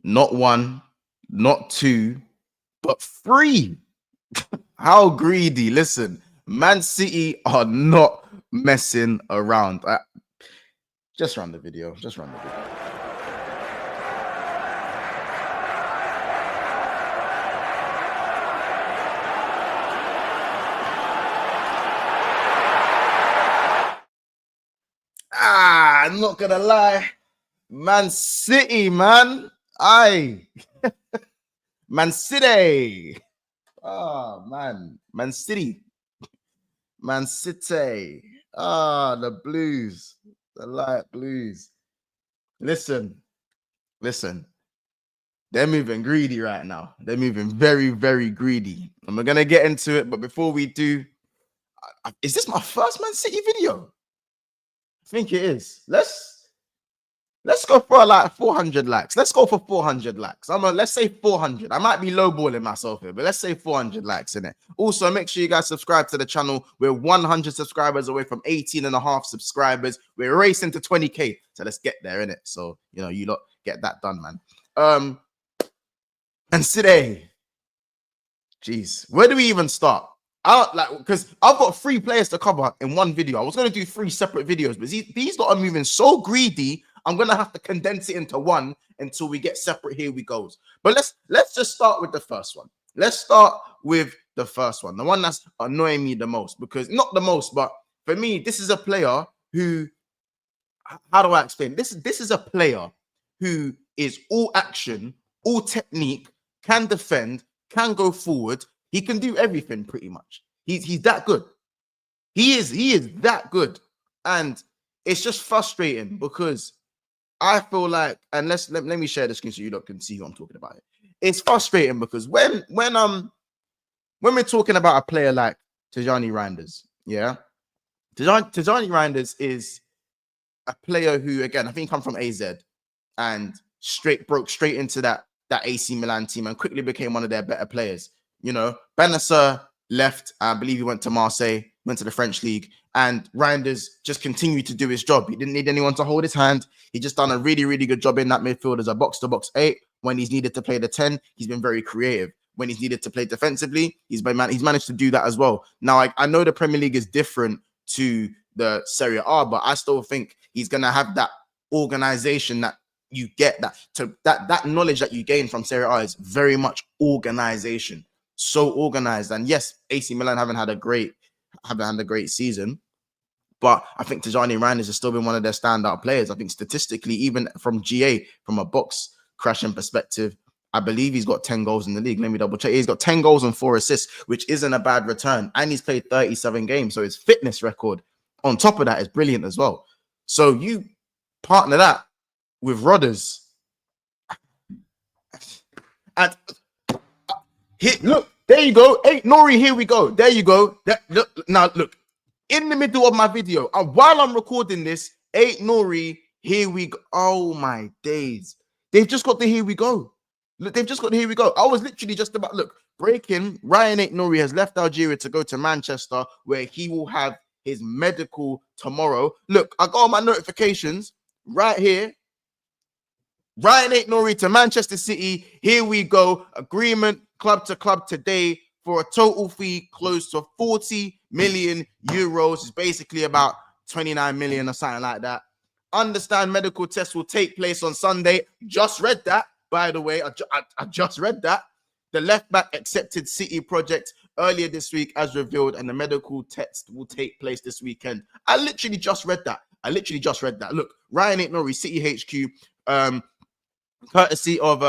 Not one, not two, but three. How greedy. Listen, Man City are not messing around. Just run the video. Just run the video. I'm not gonna lie. Man City, man. Aye. Man City. Oh, man. Man City. Man City. The Blues. The light Blues. Listen. They're moving greedy right now. They're moving very, very greedy. And we're going to get into it. But before we do, is this my first Man City video? I think it is. Let's go for like 400 likes. Let's go for 400 likes. Let's say 400. I might be lowballing myself here, but let's say 400 likes in it. Also, make sure you guys subscribe to the channel. We're 100 subscribers away from 18 and a half subscribers. We're racing to 20k. So let's get there in it. So, you lot get that done, man. And today, jeez, where do we even start? Because I've got 3 players to cover in one video. I was going to do 3 separate videos, but these lot are moving so greedy. I'm gonna have to condense it into one until we get separate. Here we go. But let's just start with the first one. Let's start with the first one, the one that's annoying me the most, because not the most, but for me, this is a player who, how do I explain? This is a player who is all action, all technique, can defend, can go forward. He can do everything pretty much. He's that good. He is that good, and it's just frustrating because I feel like, and let me share the screen so you lot can see who I'm talking about. It's frustrating because when we're talking about a player like Reijnders, yeah, Reijnders is a player who, again, I think come from AZ and broke straight into that AC Milan team and quickly became one of their better players. Benasser left. I believe he went to Marseille, went to the French league, and Reijnders just continued to do his job. He didn't need anyone to hold his hand. He just done a really, really good job in that midfield as a box-to-box 8. When he's needed to play the 10, he's been very creative. When he's needed to play defensively, he's managed to do that as well. Now, I know the Premier League is different to the Serie A, but I still think he's going to have that organization that you get, that knowledge that you gain from Serie A is very much organization. So organized. And yes, AC Milan haven't had a great season, but I think Reijnders has still been one of their standout players. I think statistically, even from GA, from a box crashing perspective, I believe he's got 10 goals in the league. Let me double check. He's got 10 goals and 4 assists, which isn't a bad return. And he's played 37 games. So his fitness record on top of that is brilliant as well. So you partner that with Rodgers. And look, there you go. Hey, Nouri, here we go. There you go. Now, look, in the middle of my video, while I'm recording this, Nouri, here we go. Oh, my days. They've just got the here we go. Look, they've just got the here we go. I was literally just about, breaking. Ryan Nouri has left Algeria to go to Manchester, where he will have his medical tomorrow. Look, I got all my notifications right here. Ryan Nouri to Manchester City. Here we go. Agreement club to club today for a total fee close to 40 million euros. It's basically about 29 million or something like that. Understand medical tests will take place on Sunday. Just read that, by the way. I just read that. The left back accepted City project earlier this week as revealed, and the medical test will take place this weekend. I literally just read that. Look, Ryan Nouri, City HQ, courtesy of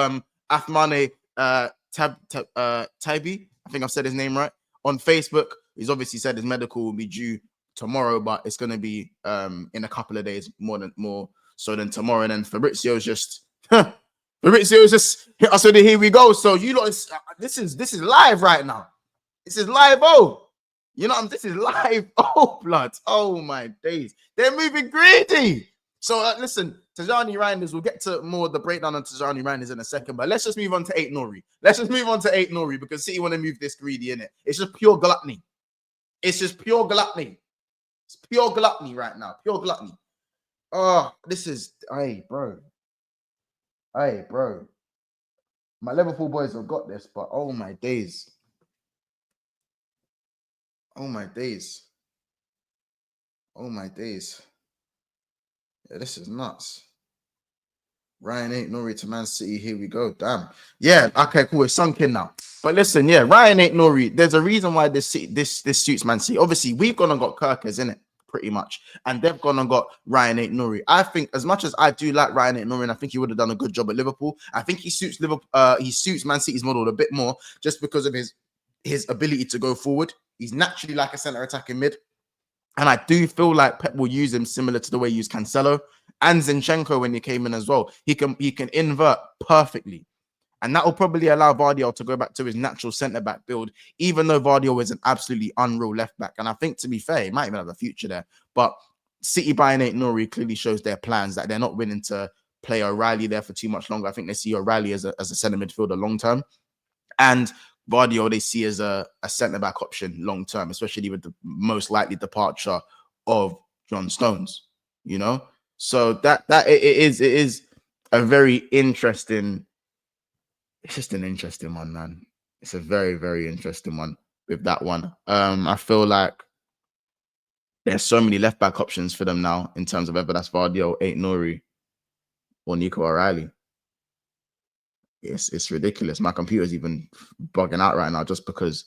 Athmane Taibi. I think I've said his name right. On Facebook, he's obviously said his medical will be due tomorrow, but it's going to be in a couple of days, more so than tomorrow. And then Fabrizio's just hit us with the here we go. So you lot, this is live right now. This is live. Oh, this is live. Oh, blood. Oh my days. They're moving greedy. So listen, Reijnders, we'll get to more of the breakdown on Reijnders in a second, but let's just move on to Nouri. Because City want to move this greedy, innit? It's just pure gluttony. It's pure gluttony right now. Pure gluttony. Oh, this is, hey, bro. My Liverpool boys have got this, but oh my days. Oh my days. Oh my days. Yeah, this is nuts. Ryan ain't Nouri to Man City. Here we go. Damn. Yeah. Okay. Cool. It's sunk in now. But listen, yeah, Ryan ain't Nouri. There's a reason why this suits Man City. Obviously, we've gone and got Kirkers in it, pretty much, and they've gone and got Ryan ain't Nouri. I think as much as I do like Ryan ain't Nouri, and I think he would have done a good job at Liverpool. I think he suits Liverpool. He suits Man City's model a bit more just because of his ability to go forward. He's naturally like a centre attacking mid. And I do feel like Pep will use him similar to the way he used Cancelo and Zinchenko when he came in as well. He can invert perfectly. And that will probably allow Vardy to go back to his natural centre-back build, even though Vardy is an absolutely unreal left-back. And I think, to be fair, he might even have a future there. But City buying ain't Nouri clearly shows their plans that they're not willing to play O'Reilly there for too much longer. I think they see O'Reilly as a centre midfielder long-term. And Vardy they see as a centre-back option long-term, especially with the most likely departure of John Stones, you know? So that it is a very interesting. It's just an interesting one, man. It's a very, very interesting one with that one. I feel like there's so many left back options for them now in terms of whether that's Vardy or Ain't Nouri or Nico O'Reilly. It's ridiculous. My computer's even bugging out right now just because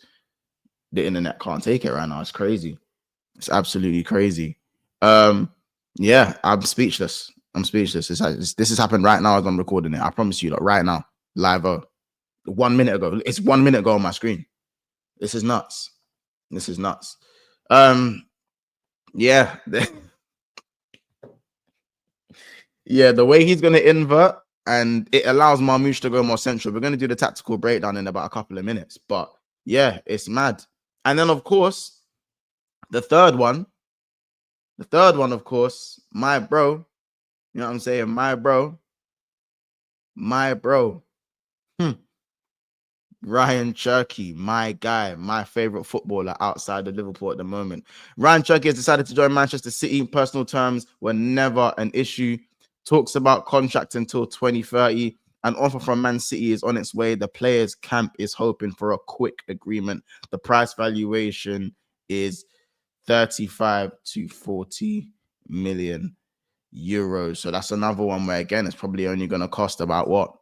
the internet can't take it right now. It's crazy. It's absolutely crazy. Yeah, I'm speechless. I'm speechless. This has happened right now as I'm recording it. I promise you, like right now, live. 1 minute ago. It's 1 minute ago on my screen. This is nuts. This is nuts. Yeah. Yeah, the way he's gonna invert and it allows Marmoush to go more central. We're gonna do the tactical breakdown in about a couple of minutes, but yeah, it's mad. And then of course, the third one, of course, my bro. You know what I'm saying? My bro. Ryan Cherki, my guy, my favorite footballer outside of Liverpool at the moment. Ryan Cherki has decided to join Manchester City. Personal terms were never an issue. Talks about contract until 2030. An offer from Man City is on its way. The players' camp is hoping for a quick agreement. The price valuation is 35 to 40 million euros. So that's another one where, again, it's probably only going to cost about what?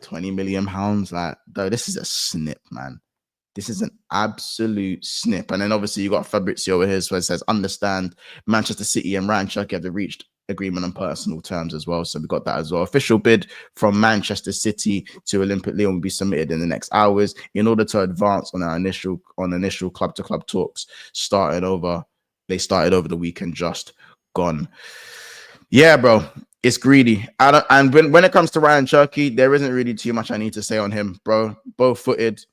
20 million pounds. Like, though, this is a snip, man. This is an absolute snip. And then obviously you got Fabrizio with his where it says, understand Manchester City and Ryan Cherki have reached agreement on personal terms as well. So we got that as well. Official bid from Manchester City to Olympic Lyon will be submitted in the next hours in order to advance on our initial club to club talks. They started over the weekend just gone. Yeah, bro. It's greedy. And when it comes to Ryan Cherki, there isn't really too much I need to say on him, bro. Bow-footed.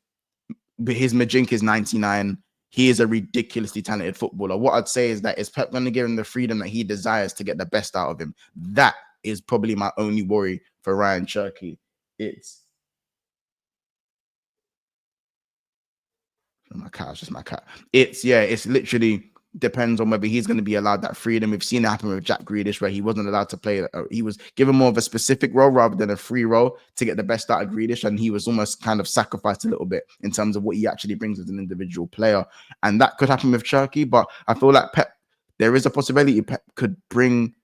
His Majink is 99. He is a ridiculously talented footballer. What I'd say is that is Pep going to give him the freedom that he desires to get the best out of him? That is probably my only worry for Ryan Cherki. It's my cat. It's just my cat. It's literally depends on whether he's going to be allowed that freedom. We've seen it happen with Jack Grealish, where he wasn't allowed to play. He was given more of a specific role rather than a free role to get the best out of Grealish, and he was almost kind of sacrificed a little bit in terms of what he actually brings as an individual player. And that could happen with Cherki, but I feel like Pep, there is a possibility Pep could bring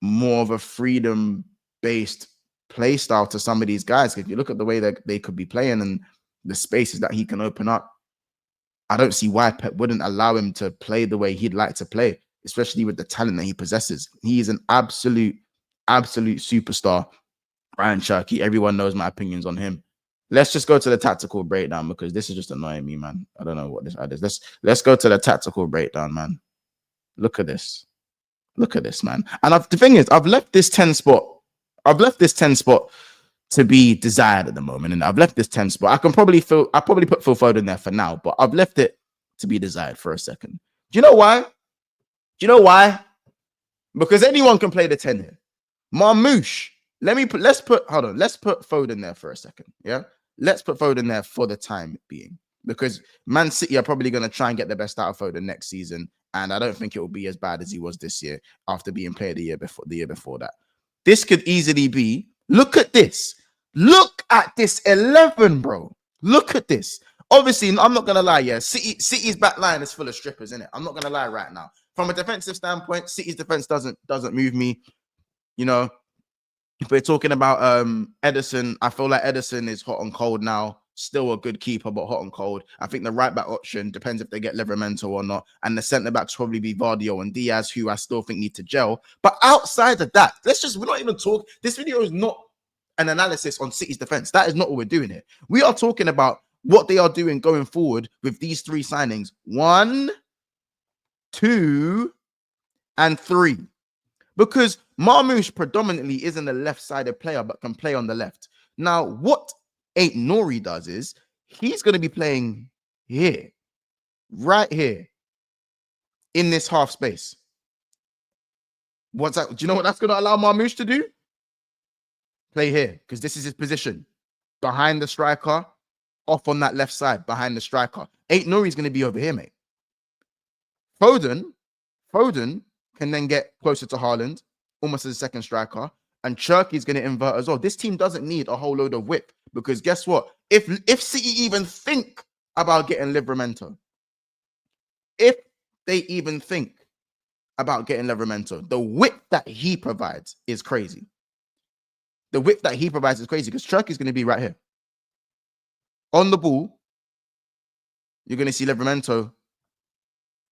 more of a freedom-based play style to some of these guys. If you look at the way that they could be playing and the spaces that he can open up, I don't see why Pep wouldn't allow him to play the way he'd like to play, especially with the talent that he possesses. He is an absolute superstar. Ryan Cherki, everyone knows my opinions on him. Let's just go to the tactical breakdown because this is just annoying me, man. I don't know what this ad is. Let's go to the tactical breakdown, man. Look at this. Look at this, man. And the thing is, I've left this 10 spot to be desired at the moment. And I've left this 10 spot. I'll probably put Phil Foden there for now, but I've left it to be desired for a second. Do you know why? Because anyone can play the 10 here. Marmoush. Let's put Foden there for a second. Yeah. Let's put Foden there for the time being. Because Man City are probably going to try and get the best out of Foden next season. And I don't think it will be as bad as he was this year after being player the year before that. This could easily be, look at this. Look at this 11, bro. Look at this. Obviously, I'm not gonna lie. Yeah, City's back line is full of strippers, isn't it? I'm not gonna lie right now. From a defensive standpoint, City's defense doesn't move me. You know, if we're talking about Ederson, I feel like Ederson is hot and cold now. Still a good keeper, but hot and cold. I think the right back option depends if they get Livramento or not. And the centre backs probably be Vardio and Diaz, who I still think need to gel. But outside of that, we're not even talking. This video is not an analysis on City's defense. That is not what we're doing here. We are talking about what they are doing going forward with these three signings: 1, 2, and 3. Because Marmoush predominantly isn't a left-sided player, but can play on the left. Now, what Nouri does is he's going to be playing here, right here, in this half space. What's that? Do you know what that's going to allow Marmoush to do? Play here, because this is his position. Behind the striker, off on that left side, behind the striker. Nouri's going to be over here, mate. Foden can then get closer to Haaland, almost as a second striker, and Cherki is going to invert as well. This team doesn't need a whole load of whip, because guess what? If City even think about getting Livramento, if they even think about getting Livramento, the whip that he provides is crazy. The whip that he provides is crazy, because Cherki is going to be right here. On the ball, you're going to see Livramento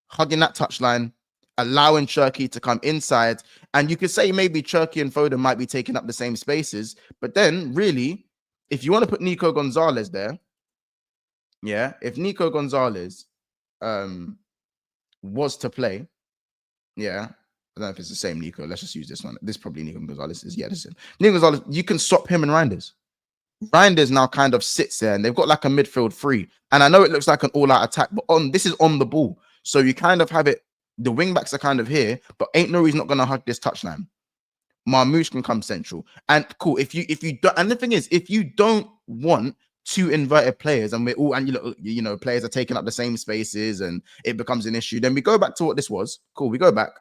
hugging that touchline, allowing Cherki to come inside. And you could say maybe Cherki and Foden might be taking up the same spaces. But then, really, if you want to put Nico Gonzalez there, yeah, if Nico Gonzalez was to play, yeah, I don't know if it's the same Nico. Let's just use this one. This probably Nico Gonzalez is. Yeah, this is Nico Gonzalez. You can swap him and Reijnders. Reijnders now kind of sits there, and they've got like a midfield free. And I know it looks like an all-out attack, but this is on the ball. So you kind of have it. The wing backs are kind of here, but Nouri's not going to hug this touchline. Marmoush can come central, and cool. If you don't, and the thing is, if you don't want two inverted players, and we're all, and you know, players are taking up the same spaces, and it becomes an issue, then we go back to what this was. Cool, we go back.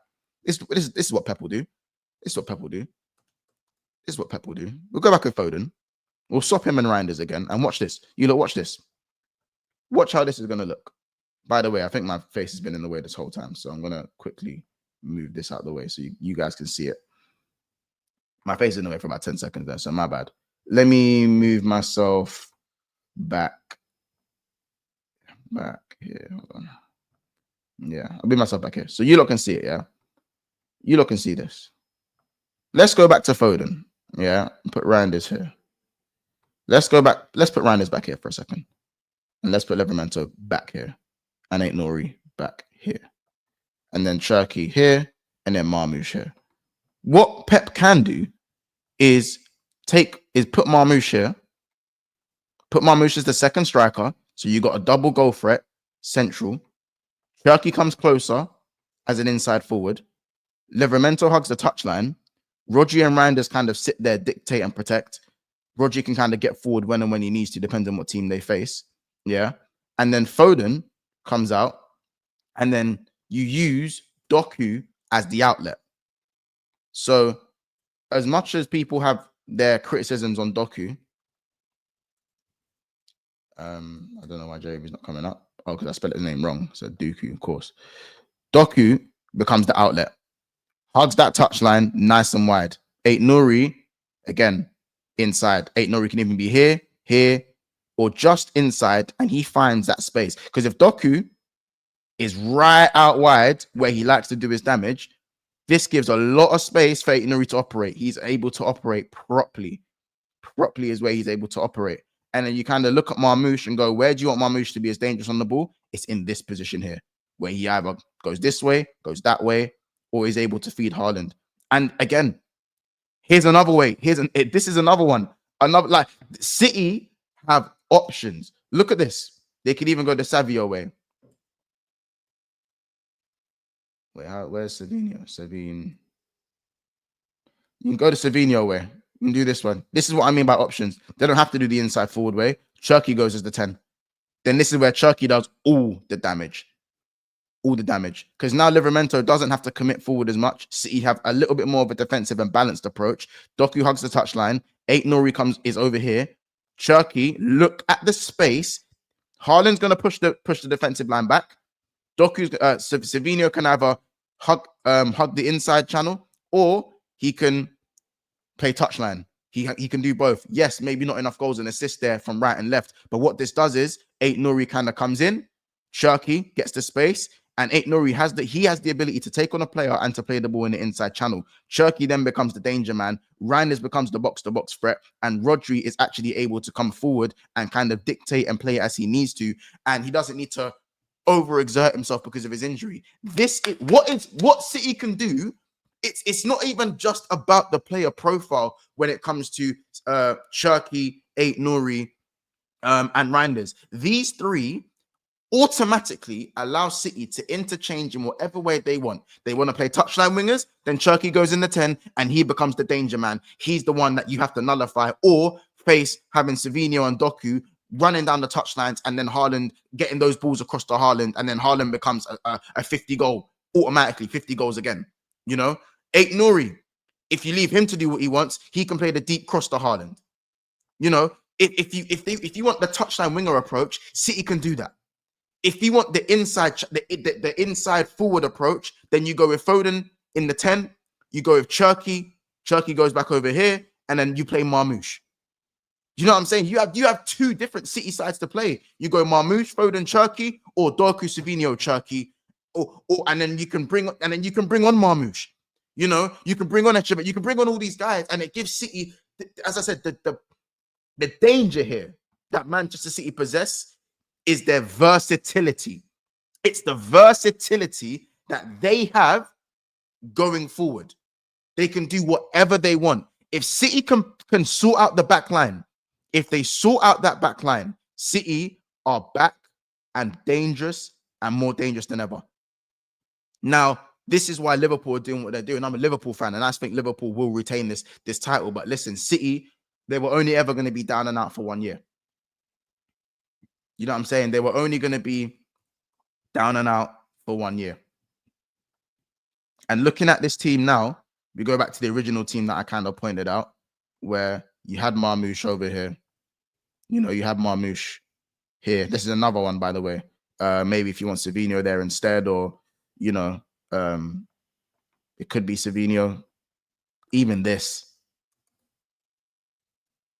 This is what Pep will do. This is what Pep will do. This is what Pep will do. We'll go back with Foden. We'll swap him and Reijnders again, and watch this. You lot, watch this. Watch how this is going to look. By the way, I think my face has been in the way this whole time, so I'm going to quickly move this out of the way so you guys can see it. My face is in the way for about 10 seconds there, so my bad. Let me move myself back here. Hold on. Yeah, I'll move myself back here. So you lot can see it, yeah? You lot can see this. Let's go back to Foden, yeah? Put Reijnders here. Let's go back. Let's put Reijnders back here for a second. And let's put Livramento back here. And Nouri back here. And then Cherki here. And then Marmoush here. What Pep can do is put Marmoush here. Put Marmoush as the second striker. So you got a double goal threat, central. Cherki comes closer as an inside forward. Livramento hugs the touchline. Rodri and Reijnders kind of sit there, dictate and protect. Rodri can kind of get forward when and when he needs to, depending on what team they face. Yeah. And then Foden comes out. And then you use Doku as the outlet. So as much as people have their criticisms on Doku, I don't know why Jeremy's not coming up. Oh, because I spelled his name wrong. So Doku, of course. Doku becomes the outlet. Hugs that touchline nice and wide. Nouri, again, inside. Nouri can even be here, or just inside, and he finds that space. Because if Doku is right out wide where he likes to do his damage, this gives a lot of space for Nouri to operate. He's able to operate properly. Properly is where he's able to operate. And then you kind of look at Marmoush and go, where do you want Marmoush to be as dangerous on the ball? It's in this position here, where he either goes this way, goes that way, or is able to feed Haaland. And again, here's another way. This is another one. Like City have options. Look at this. They could even go the Savio way. Wait, where's Savinho? Savine. You can go to Savinho way. You can do this one. This is what I mean by options. They don't have to do the inside forward way. Cherki goes as the 10. Then this is where Cherki does all the damage. all the damage. Because now Livramento doesn't have to commit forward as much. City have a little bit more of a defensive and balanced approach. Doku hugs the touchline. 8 Nouri is over here. Cherki, look at the space. Haaland's going to push the defensive line back. Doku's Savinho can either hug the inside channel, or he can play touchline. He can do both. Yes, maybe not enough goals and assists there from right and left. But what this does is 8 Nouri kind of comes in. Cherki gets the space, and 8 Nouri has the ability to take on a player and to play the ball in the inside channel. Cherki then becomes the danger man. Reijnders becomes the box-to-box threat, and Rodri is actually able to come forward and kind of dictate and play as he needs to, and he doesn't need to overexert himself because of his injury. What City can do. It's not even just about the player profile when it comes to Cherki, 8 Nouri, and Reijnders. These three automatically allow City to interchange in whatever way they want. They want to play touchline wingers, then Cherki goes in the 10 and he becomes the danger man. He's the one that you have to nullify or face, having Savinho and Doku running down the touchlines, and then Haaland getting those balls across to Haaland, and then Haaland becomes a 50 goal, automatically 50 goals again. You know, 8 Nouri, if you leave him to do what he wants, he can play the deep cross to Haaland. You know, if you want the touchline winger approach, City can do that. If you want the inside forward approach, then you go with Foden in the 10, you go with Cherki. Cherki goes back over here, and then you play Marmoush. You know what I'm saying? You have two different City sides to play. You go Marmoush, Foden, Cherki, or Doku, Savinho, Cherki, and then you can bring on Marmoush. You know, you can bring on Echebe, you can bring on all these guys, and it gives City, as I said, the danger here that Manchester City possess is their versatility. It's the versatility that they have going forward. They can do whatever they want. If City can sort out the back line, if they sort out that back line, City are back and dangerous and more dangerous than ever. Now, this is why Liverpool are doing what they're doing. I'm a Liverpool fan, and I think Liverpool will retain this title. But listen, City, they were only ever going to be down and out for 1 year. You know what I'm saying? They were only going to be down and out for 1 year. And looking at this team now, we go back to the original team that I kind of pointed out, where you had Marmoush over here. You know, you had Marmoush here. This is another one, by the way. Maybe if you want Savinho there instead, or, you know, it could be Savinho. Even this.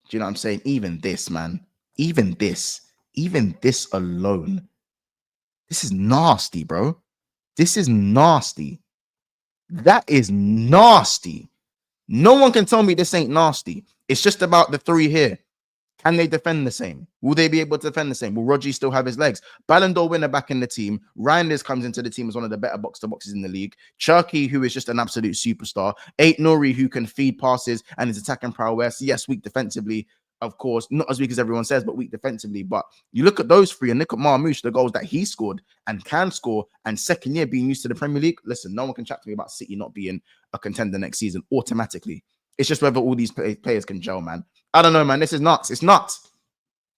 Do you know what I'm saying? Even this, man. Even this alone. This is nasty, bro. This is nasty. That is nasty. No one can tell me this ain't nasty. It's just about the three here. Can they defend the same? Will they be able to defend the same? Will Rodri still have his legs? Ballon d'Or winner back in the team. Reijnders comes into the team as one of the better box-to-boxes in the league. Cherki, who is just an absolute superstar. 8 Nouri, who can feed passes and is attacking prowess. Yes, weak defensively, of course. Not as weak as everyone says, but weak defensively. But you look at those three and look at Marmoush, the goals that he scored and can score, and second year being used to the Premier League. Listen, no one can chat to me about City not being a contender next season automatically. It's just whether all these players can gel, man. I don't know, man. This is nuts. It's nuts.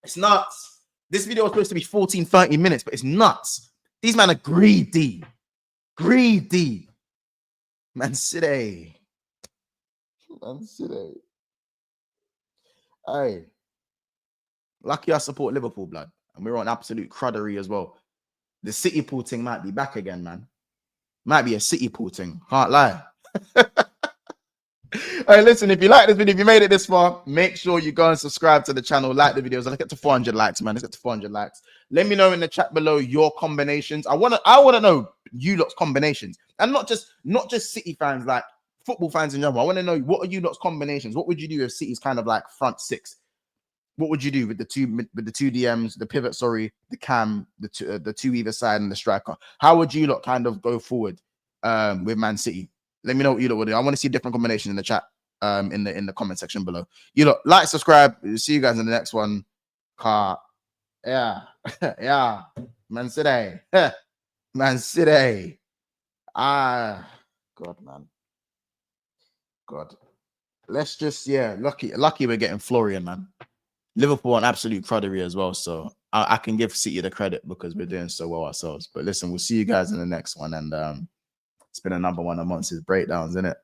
It's nuts. This video was supposed to be 14, 30 minutes, but it's nuts. These men are greedy. Greedy. Man City. Man City. Hey. Lucky I support Liverpool, blood. And we're on absolute cruddery as well. The City pool thing might be back again, man. Might be a City pool thing. Can't lie. Hey, listen, if you like this video, if you made it this far, make sure you go and subscribe to the channel, like the videos. Let's get to 400 likes, man. Let's get to 400 likes. Let me know in the chat below your combinations. I want to know you lot's combinations, and not just City fans, like football fans in general. I want to know, what are you lot's combinations? What would you do if City's kind of like front six? What would you do with the two DMs, the pivot, the cam, the two either side, and the striker? How would you lot kind of go forward with Man City? Let me know what you lot would do. I want to see different combinations in the chat, in the comment section below. You lot, like, subscribe. See you guys in the next one. Yeah, yeah. Man City, Man City. God, man. God. Let's just, lucky we're getting Florian, man. Liverpool on absolute cruddery as well, so I can give City the credit because we're doing so well ourselves. But listen, we'll see you guys in the next one. And it's been another one of Monty's breakdowns, isn't it?